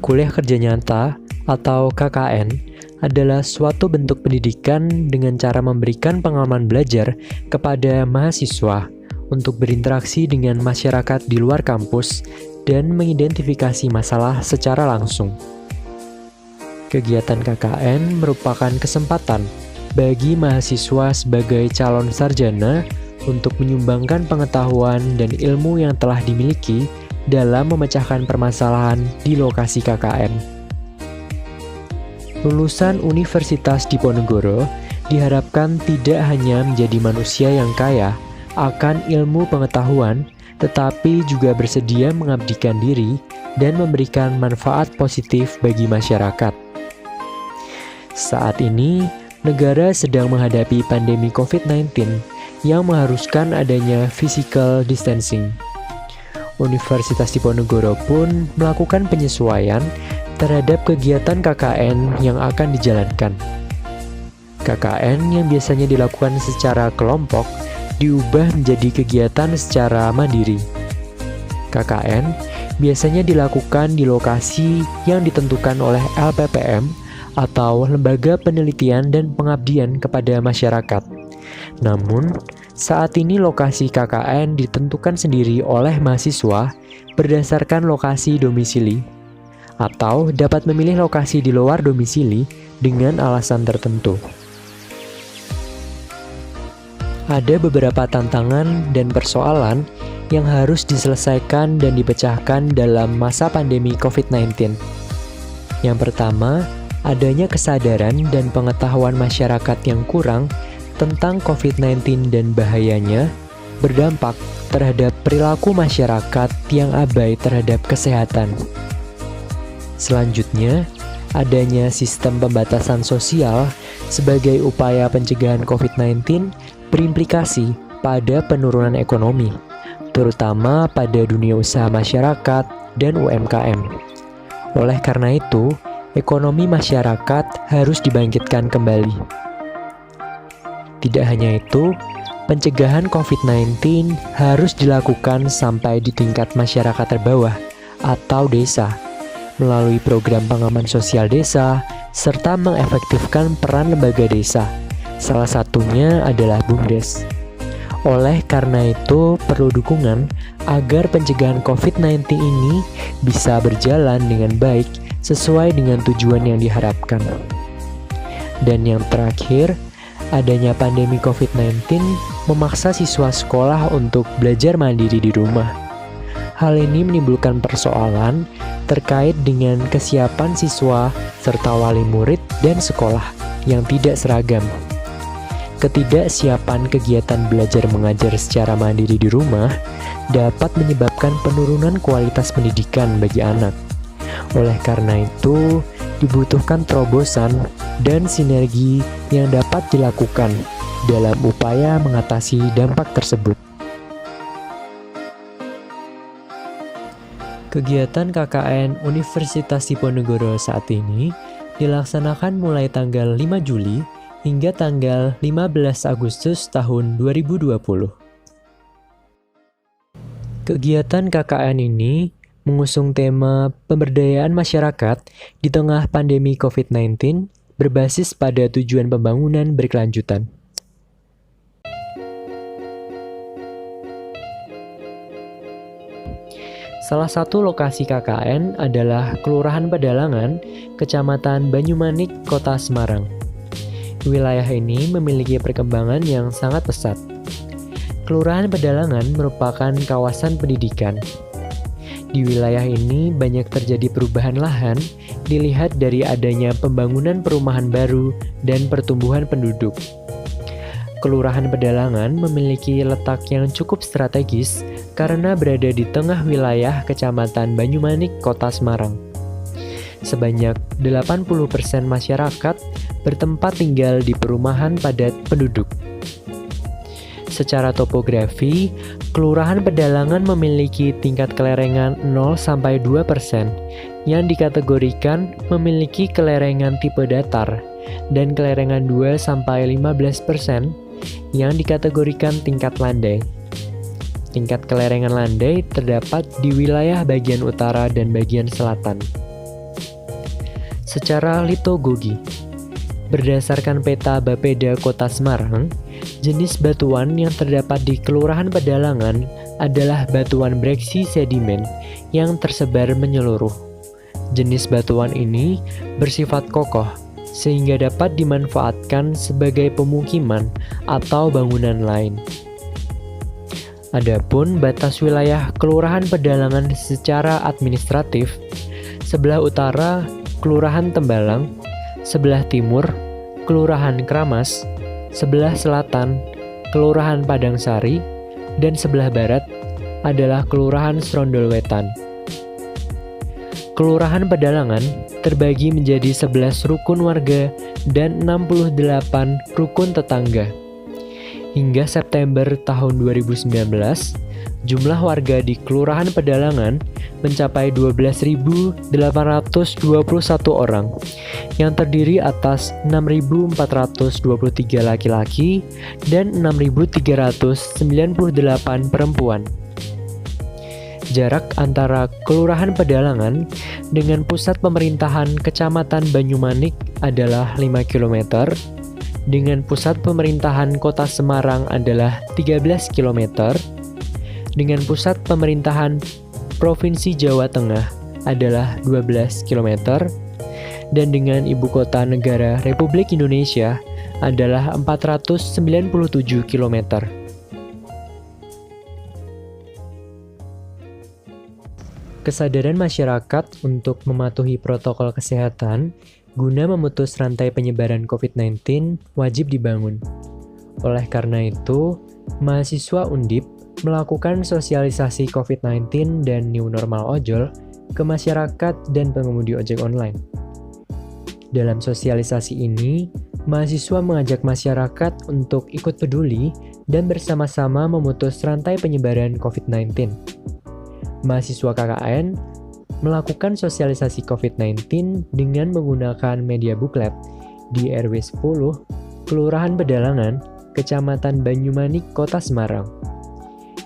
Kuliah Kerja Nyata atau KKN adalah suatu bentuk pendidikan dengan cara memberikan pengalaman belajar kepada mahasiswa untuk berinteraksi dengan masyarakat di luar kampus dan mengidentifikasi masalah secara langsung. Kegiatan KKN merupakan kesempatan bagi mahasiswa sebagai calon sarjana untuk menyumbangkan pengetahuan dan ilmu yang telah dimiliki dalam memecahkan permasalahan di lokasi KKN. Lulusan Universitas Diponegoro diharapkan tidak hanya menjadi manusia yang kaya akan ilmu pengetahuan, tetapi juga bersedia mengabdikan diri dan memberikan manfaat positif bagi masyarakat. Saat ini, negara sedang menghadapi pandemi COVID-19 yang mengharuskan adanya physical distancing. Universitas Diponegoro pun melakukan penyesuaian terhadap kegiatan KKN yang akan dijalankan. KKN yang biasanya dilakukan secara kelompok diubah menjadi kegiatan secara mandiri. KKN biasanya dilakukan di lokasi yang ditentukan oleh LPPM atau Lembaga Penelitian dan Pengabdian kepada Masyarakat. Namun, saat ini lokasi KKN ditentukan sendiri oleh mahasiswa berdasarkan lokasi domisili, atau dapat memilih lokasi di luar domisili dengan alasan tertentu. Ada beberapa tantangan dan persoalan yang harus diselesaikan dan dipecahkan dalam masa pandemi COVID-19. Yang pertama, adanya kesadaran dan pengetahuan masyarakat yang kurang tentang COVID-19 dan bahayanya berdampak terhadap perilaku masyarakat yang abai terhadap kesehatan. Selanjutnya, adanya sistem pembatasan sosial sebagai upaya pencegahan COVID-19 berimplikasi pada penurunan ekonomi, terutama pada dunia usaha masyarakat dan UMKM. Oleh karena itu, ekonomi masyarakat harus dibangkitkan kembali. Tidak hanya itu, pencegahan COVID-19 harus dilakukan sampai di tingkat masyarakat terbawah atau desa, melalui program pengaman sosial desa, serta mengefektifkan peran lembaga desa. Salah satunya adalah BUMDes. Oleh karena itu, perlu dukungan agar pencegahan COVID-19 ini bisa berjalan dengan baik sesuai dengan tujuan yang diharapkan. Dan yang terakhir, adanya pandemi COVID-19 memaksa siswa sekolah untuk belajar mandiri di rumah. Hal ini menimbulkan persoalan terkait dengan kesiapan siswa serta wali murid dan sekolah yang tidak seragam. Ketidaksiapan kegiatan belajar mengajar secara mandiri di rumah dapat menyebabkan penurunan kualitas pendidikan bagi anak. Oleh karena itu, dibutuhkan terobosan dan sinergi yang dapat dilakukan dalam upaya mengatasi dampak tersebut. Kegiatan KKN Universitas Diponegoro saat ini dilaksanakan mulai tanggal 5 Juli hingga tanggal 15 Agustus tahun 2020. Kegiatan KKN ini mengusung tema pemberdayaan masyarakat di tengah pandemi COVID-19 berbasis pada tujuan pembangunan berkelanjutan. Salah satu lokasi KKN adalah Kelurahan Pedalangan, Kecamatan Banyumanik, Kota Semarang. Wilayah ini memiliki perkembangan yang sangat pesat. Kelurahan Pedalangan merupakan kawasan pendidikan. Di wilayah ini banyak terjadi perubahan lahan, dilihat dari adanya pembangunan perumahan baru dan pertumbuhan penduduk. Kelurahan Pedalangan memiliki letak yang cukup strategis karena berada di tengah wilayah Kecamatan Banyumanik, Kota Semarang. Sebanyak 80% masyarakat bertempat tinggal di perumahan padat penduduk. Secara topografi, Kelurahan Pedalangan memiliki tingkat kelerengan 0-2% yang dikategorikan memiliki kelerengan tipe datar dan kelerengan 2-15% yang dikategorikan tingkat landai. Tingkat kelerengan landai terdapat di wilayah bagian utara dan bagian selatan. secara litogogi. Berdasarkan peta Bapeda Kota Semarang, jenis batuan yang terdapat di Kelurahan Pedalangan adalah batuan breksi sedimen yang tersebar menyeluruh. Jenis batuan ini bersifat kokoh, sehingga dapat dimanfaatkan sebagai pemukiman atau bangunan lain. Adapun batas wilayah Kelurahan Pedalangan secara administratif, sebelah utara Kelurahan Tembalang, sebelah timur Kelurahan Kramas, sebelah selatan Kelurahan Padangsari, dan sebelah barat adalah Kelurahan Srondol Wetan. Kelurahan Pedalangan terbagi menjadi 11 rukun warga dan 68 rukun tetangga. Hingga September tahun 2019, jumlah warga di Kelurahan Pedalangan mencapai 12.821 orang, yang terdiri atas 6.423 laki-laki dan 6.398 perempuan. Jarak antara Kelurahan Pedalangan dengan pusat pemerintahan Kecamatan Banyumanik adalah 5 km, dengan pusat pemerintahan Kota Semarang adalah 13 km, dengan pusat pemerintahan Provinsi Jawa Tengah adalah 12 km, dan dengan ibu kota negara Republik Indonesia adalah 497 km. Kesadaran masyarakat untuk mematuhi protokol kesehatan guna memutus rantai penyebaran COVID-19 wajib dibangun. Oleh karena itu, mahasiswa Undip melakukan sosialisasi COVID-19 dan new normal ojol ke masyarakat dan pengemudi ojek online. Dalam sosialisasi ini, mahasiswa mengajak masyarakat untuk ikut peduli dan bersama-sama memutus rantai penyebaran COVID-19. Mahasiswa KKN melakukan sosialisasi COVID-19 dengan menggunakan media buklet di RW 10, Kelurahan Pedalangan, Kecamatan Banyumanik, Kota Semarang.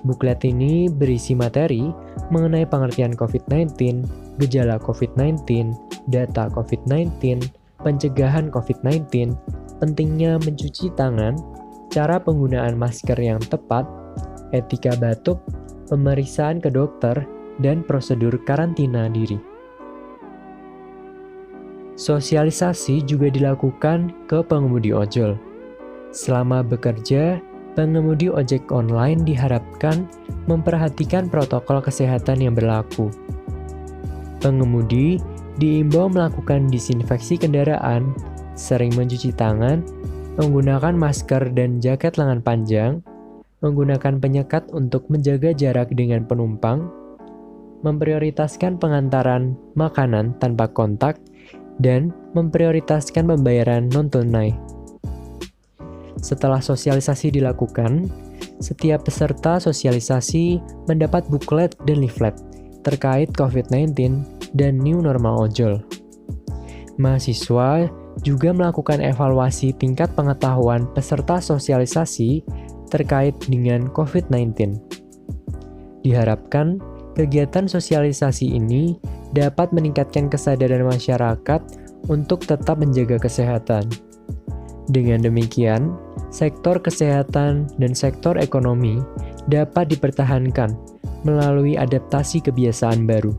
Buklet ini berisi materi mengenai pengertian COVID-19, gejala COVID-19, data COVID-19, pencegahan COVID-19, pentingnya mencuci tangan, cara penggunaan masker yang tepat, etika batuk, pemeriksaan ke dokter, dan prosedur karantina diri. Sosialisasi juga dilakukan ke pengemudi ojol. Selama bekerja, pengemudi ojek online diharapkan memperhatikan protokol kesehatan yang berlaku. Pengemudi diimbau melakukan disinfeksi kendaraan, sering mencuci tangan, menggunakan masker dan jaket lengan panjang, menggunakan penyekat untuk menjaga jarak dengan penumpang, memprioritaskan pengantaran makanan tanpa kontak, dan memprioritaskan pembayaran non-tunai. Setelah sosialisasi dilakukan, setiap peserta sosialisasi mendapat buklet dan leaflet terkait COVID-19 dan new normal ojol. Mahasiswa juga melakukan evaluasi tingkat pengetahuan peserta sosialisasi terkait dengan COVID-19. Diharapkan kegiatan sosialisasi ini dapat meningkatkan kesadaran masyarakat untuk tetap menjaga kesehatan. Dengan demikian, sektor kesehatan dan sektor ekonomi dapat dipertahankan melalui adaptasi kebiasaan baru.